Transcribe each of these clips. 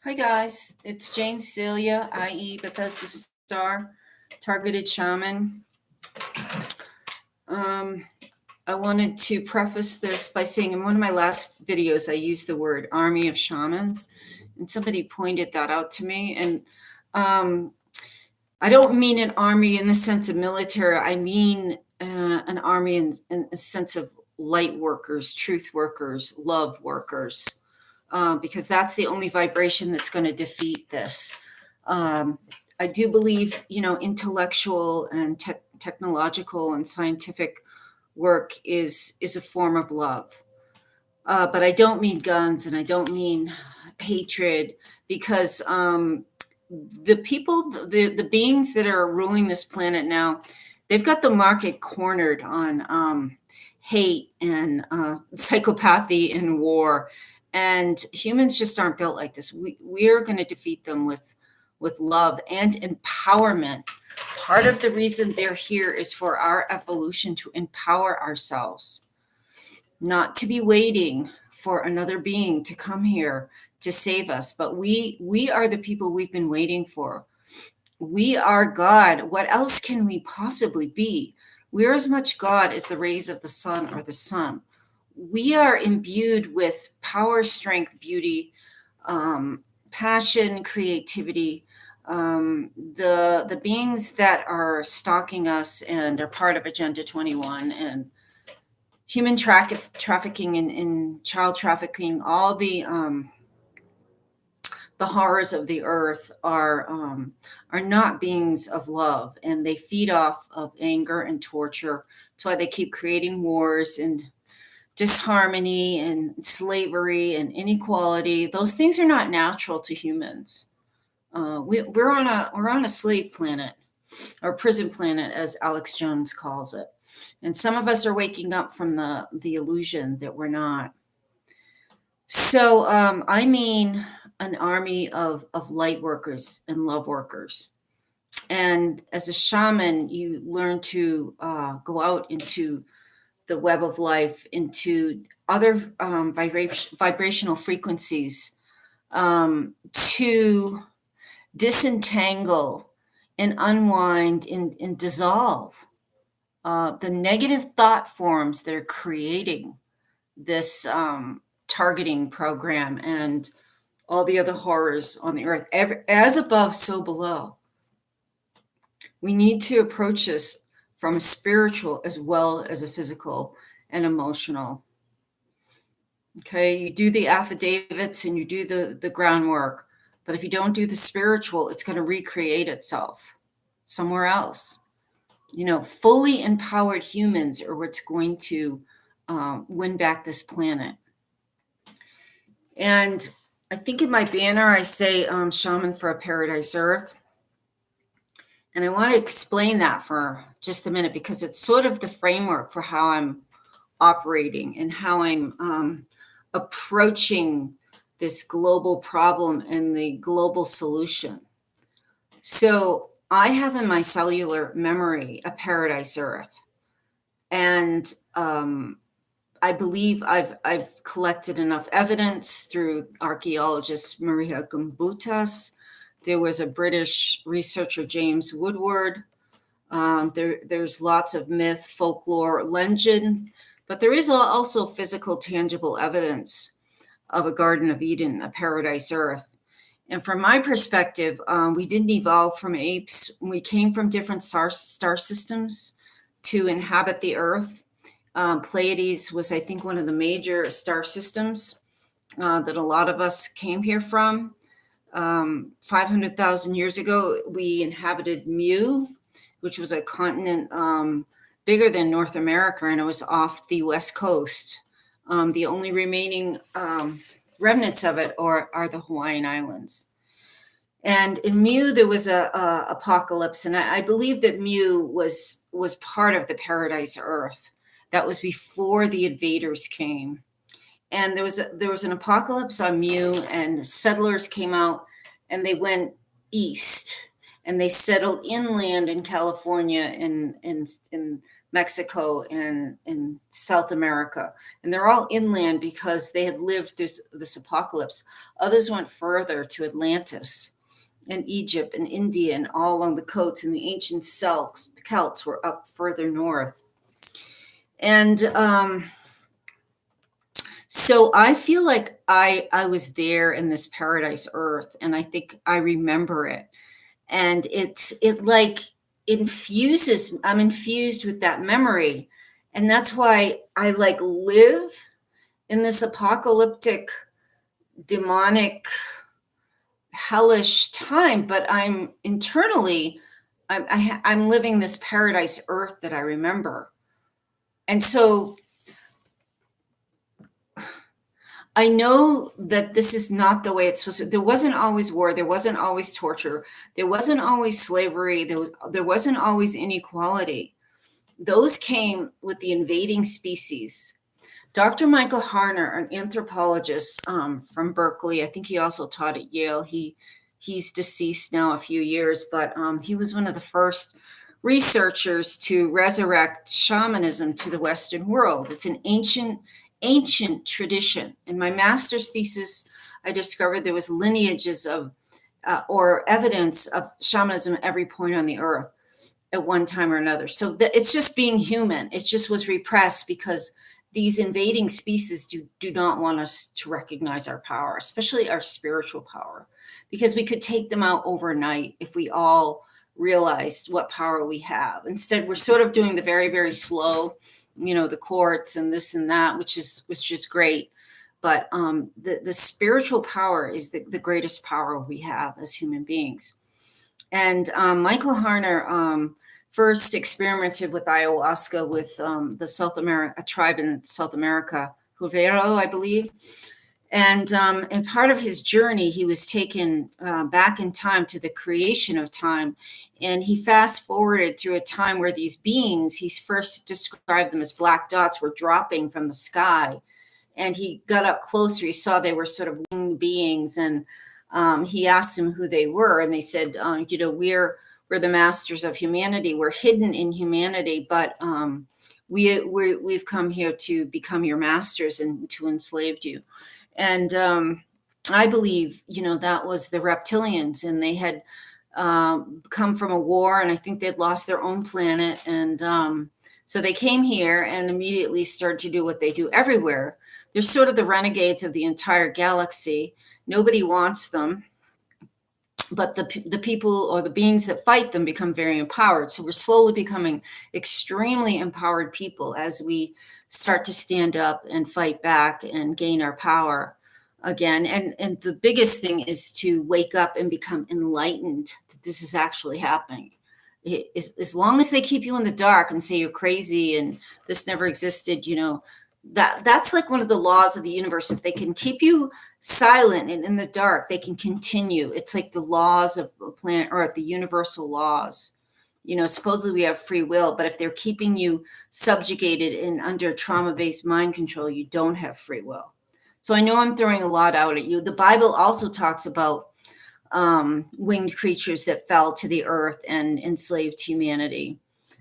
Hi guys, it's Jane Celia, i.e. Bethesda Star, Targeted Shaman. I wanted to preface this by saying in one of my last videos I used the word army of shamans, and somebody pointed that out to me. And I don't mean an army in the sense of military. I mean an army in a sense of light workers, truth workers, love workers. Because that's the only vibration that's going to defeat this. I do believe, intellectual and technological and scientific work is a form of love. But I don't mean guns and I don't mean hatred, because the people, the beings that are ruling this planet now, they've got the market cornered on hate and psychopathy and war. And humans just aren't built like this. We are going to defeat them with love and empowerment. Part of the reason they're here is for our evolution, to empower ourselves, not to be waiting for another being to come here to save us. But we are the people we've been waiting for. We are God. What else can we possibly be? We're as much God as the rays of the sun or the sun. We are imbued with power, strength, beauty, passion, creativity. The beings that are stalking us and are part of Agenda 21 and human trafficking and child trafficking, all the horrors of the earth are not beings of love, and they feed off of anger and torture. That's why they keep creating wars and disharmony and slavery and inequality. Those things are not natural to humans. We're on a slave planet, or prison planet, as Alex Jones calls it. And some of us are waking up from the illusion that we're not. So I mean an army of light workers and love workers. And as a shaman, you learn to go out into the web of life, into other vibrational frequencies, to disentangle and unwind and dissolve the negative thought forms that are creating this targeting program and all the other horrors on the earth. As above, so below. We need to approach this from a spiritual as well as a physical and emotional. Okay, you do the affidavits and you do the groundwork, but if you don't do the spiritual, it's going to recreate itself somewhere else. Fully empowered humans are what's going to win back this planet. And I think in my banner, I say shaman for a paradise earth. And I want to explain that for just a minute, because it's sort of the framework for how I'm operating and how I'm approaching this global problem and the global solution. So I have in my cellular memory a paradise earth. And I believe I've collected enough evidence through archaeologist Maria Gumbutas. There was a British researcher, James Woodward. There's lots of myth, folklore, legend, but there is also physical, tangible evidence of a Garden of Eden, a paradise earth. And from my perspective, we didn't evolve from apes. We came from different star systems to inhabit the earth. Pleiades was, I think, one of the major star systems that a lot of us came here from. 500,000 years ago, we inhabited Mu, which was a continent bigger than North America, and it was off the west coast. The only remaining remnants of it are the Hawaiian Islands. And in Mu, there was a apocalypse, and I believe that Mu was part of the paradise earth. That was before the invaders came. And there was an apocalypse on Mu, and settlers came out and they went east and they settled inland in California and Mexico and South America. And they're all inland because they had lived this apocalypse. Others went further to Atlantis and Egypt and India and all along the coasts. And the ancient Celts were up further north. And so I feel like I was there in this paradise earth, and I think I remember it. And it like infuses, I'm infused with that memory. And that's why I like live in this apocalyptic, demonic, hellish time, but I'm internally, I'm living this paradise earth that I remember. And so I know that this is not the way it's supposed to. There wasn't always war. There wasn't always torture. There wasn't always slavery. There wasn't always inequality. Those came with the invading species. Dr. Michael Harner, an anthropologist from Berkeley, I think he also taught at Yale. He's deceased now a few years, but he was one of the first researchers to resurrect shamanism to the Western world. It's an ancient tradition. In my master's thesis, I discovered there was lineages of or evidence of shamanism at every point on the earth at one time or another. So it's just being human. It just was repressed because these invading species do not want us to recognize our power, especially our spiritual power, because we could take them out overnight if we all realized what power we have. Instead, we're sort of doing the very, very slow, the courts and this and that, which is great. But the spiritual power is the greatest power we have as human beings. And Michael Harner first experimented with ayahuasca with a tribe in South America, Juvero, I believe. And part of his journey, he was taken back in time to the creation of time. And he fast forwarded through a time where these beings, he first described them as black dots, were dropping from the sky. And he got up closer. He saw they were sort of winged beings. And he asked them who they were. And they said, we're the masters of humanity. We're hidden in humanity, but we've come here to become your masters and to enslave you. And I believe, that was the reptilians, and they had come from a war, and I think they'd lost their own planet. And so they came here and immediately started to do what they do everywhere. They're sort of the renegades of the entire galaxy. Nobody wants them, but the people or the beings that fight them become very empowered. So we're slowly becoming extremely empowered people as we start to stand up and fight back and gain our power again. And the biggest thing is to wake up and become enlightened that this is actually happening. As long as they keep you in the dark and say you're crazy and this never existed, that's like one of the laws of the universe. If they can keep you silent and in the dark, they can continue. It's like the laws of planet Earth, the universal laws. Supposedly we have free will, but if they're keeping you subjugated and under trauma-based mind control, you don't have free will. So I know I'm throwing a lot out at you. The Bible also talks about winged creatures that fell to the earth and enslaved humanity.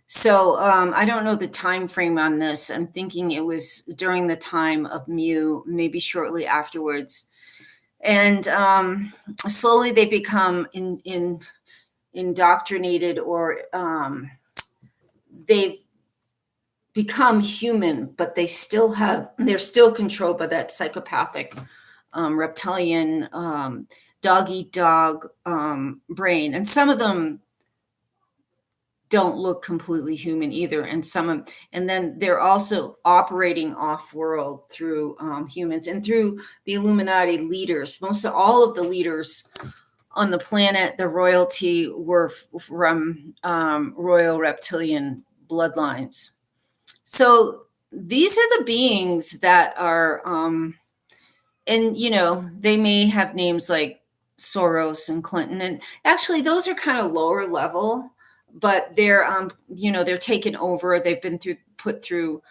So I don't know the time frame on this. I'm thinking it was during the time of Mu, maybe shortly afterwards. And slowly they become indoctrinated, or they've become human, but they're still controlled by that psychopathic reptilian dog-eat-dog brain. And some of them don't look completely human either. And then they're also operating off-world through humans and through the Illuminati leaders. Most of all of the leaders on the planet, the royalty, were from royal reptilian bloodlines. So these are the beings that are, they may have names like Soros and Clinton, and actually those are kind of lower level, but they're, they're taken over. They've been put through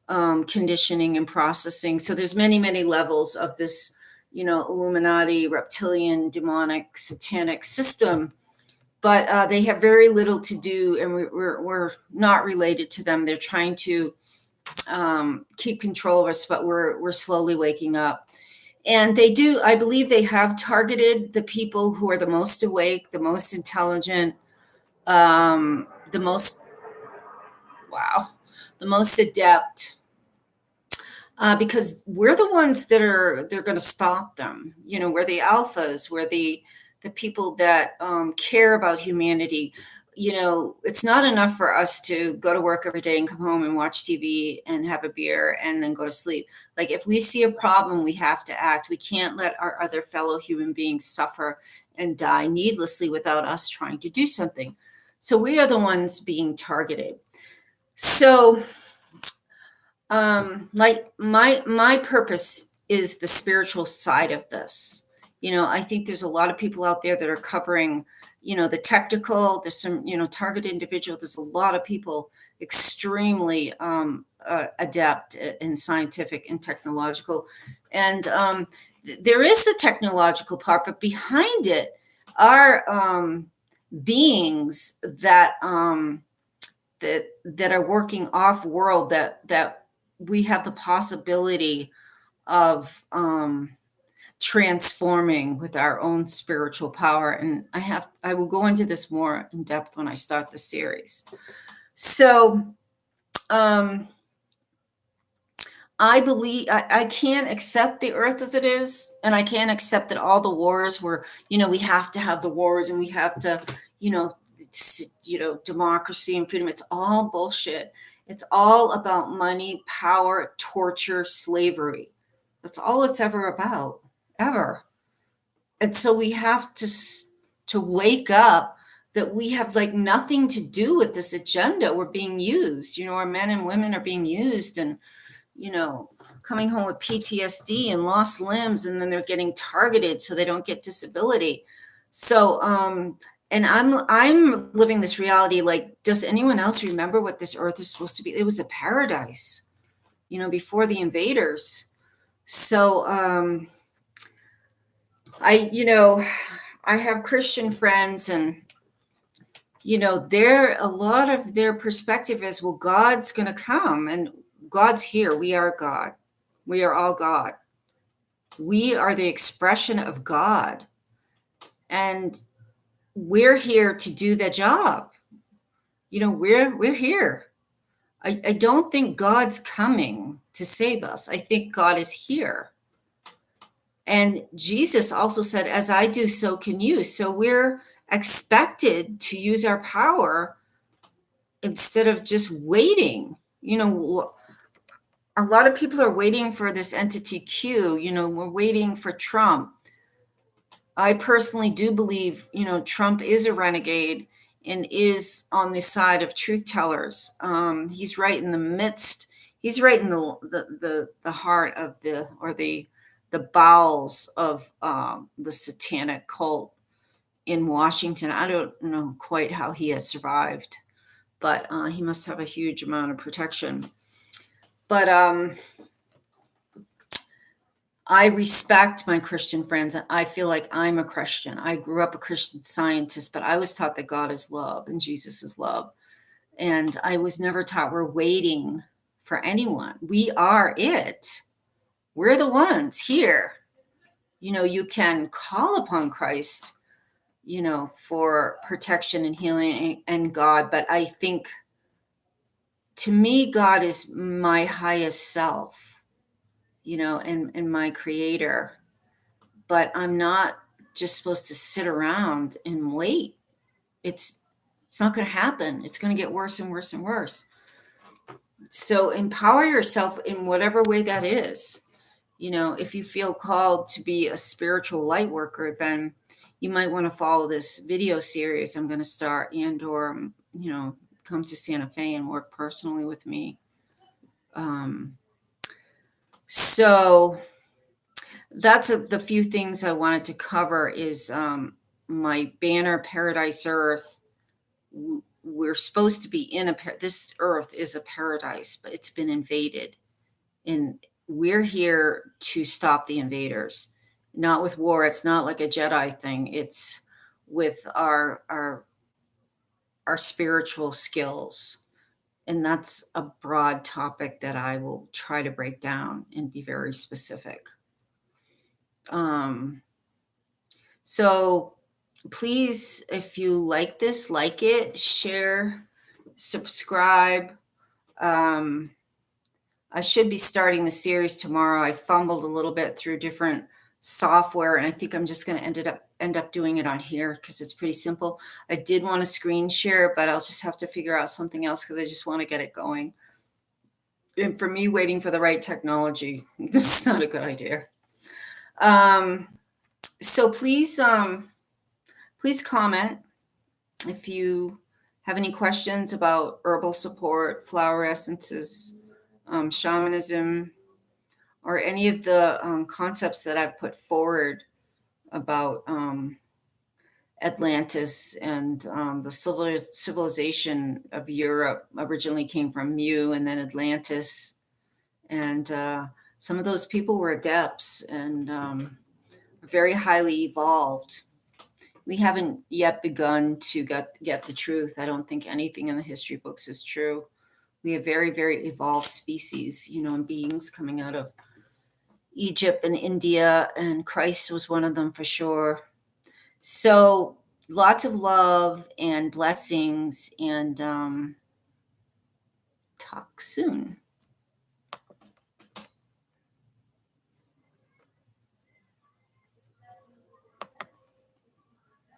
conditioning and processing. So there's many, many levels of this, Illuminati, reptilian, demonic, satanic system. but they have very little to do, and we're not related to them. They're trying to keep control of us, but we're slowly waking up. And they do, I believe they have targeted the people who are the most awake, the most intelligent, the most, wow, the most adept, because we're the ones they're going to stop them. We're the alphas, we're the people that care about humanity. It's not enough for us to go to work every day and come home and watch TV and have a beer and then go to sleep. Like, if we see a problem, we have to act. We can't let our other fellow human beings suffer and die needlessly without us trying to do something. So we are the ones being targeted. So like my purpose is the spiritual side of this. I think there's a lot of people out there that are covering the technical. There's some targeted individual. There's a lot of people extremely adept in scientific and technological, and there is the technological part, but behind it are beings that that are working off world, that we have the possibility of transforming with our own spiritual power. And I will go into this more in depth when I start the series. So I believe I can't accept the earth as it is, and I can't accept that all the wars were, we have to have the wars, and we have to, democracy and freedom. It's all bullshit. It's all about money, power, torture, slavery. That's all it's ever about, ever. And so we have to wake up that we have like nothing to do with this agenda. We're being used. Our men and women are being used, and coming home with PTSD and lost limbs, and then they're getting targeted so they don't get disability. So and I'm living this reality. Like, does anyone else remember what this earth is supposed to be? It was a paradise, before the invaders. So I have Christian friends, and a lot of their perspective is, well, God's going to come, and God's here. We are God. We are all God. We are the expression of God, and we're here to do the job. We're here. I don't think God's coming to save us. I think God is here. And Jesus also said, as I do, so can you. So we're expected to use our power instead of just waiting. A lot of people are waiting for this entity Q. We're waiting for Trump. I personally do believe, Trump is a renegade and is on the side of truth tellers. He's right in the midst. He's right in the heart of the bowels of the satanic cult in Washington. I don't know quite how he has survived, but he must have a huge amount of protection. But I respect my Christian friends, and I feel like I'm a Christian. I grew up a Christian Scientist, but I was taught that God is love and Jesus is love. And I was never taught we're waiting for anyone. We are it. We're the ones here. You can call upon Christ, for protection and healing and God. But I think, to me, God is my highest self, and my creator. But I'm not just supposed to sit around and wait. It's not going to happen. It's going to get worse and worse and worse. So empower yourself in whatever way that is. If you feel called to be a spiritual light worker, then you might want to follow this video series I'm going to start, or come to Santa Fe and work personally with me. So that's the few things I wanted to cover. Is my banner, Paradise Earth. We're supposed to be in this earth is a paradise, but it's been invaded, and we're here to stop the invaders. Not with war. It's not like a Jedi thing. It's with our our spiritual skills. And that's a broad topic that I will try to break down and be very specific. So please, if you like this, like it, share, subscribe. I should be starting the series tomorrow. I fumbled a little bit through different software, and I think I'm just going to end up doing it on here because it's pretty simple. I did want to screen share, but I'll just have to figure out something else because I just want to get it going. And for me, waiting for the right technology, this is not a good idea. So please comment if you have any questions about herbal support, flower essences, shamanism, or any of the concepts that I've put forward about Atlantis and the civilization of Europe originally came from Mu and then Atlantis. And some of those people were adepts and very highly evolved. We haven't yet begun to get the truth. I don't think anything in the history books is true. We have very, very evolved species, and beings coming out of Egypt and India, and Christ was one of them for sure. So lots of love and blessings, and talk soon.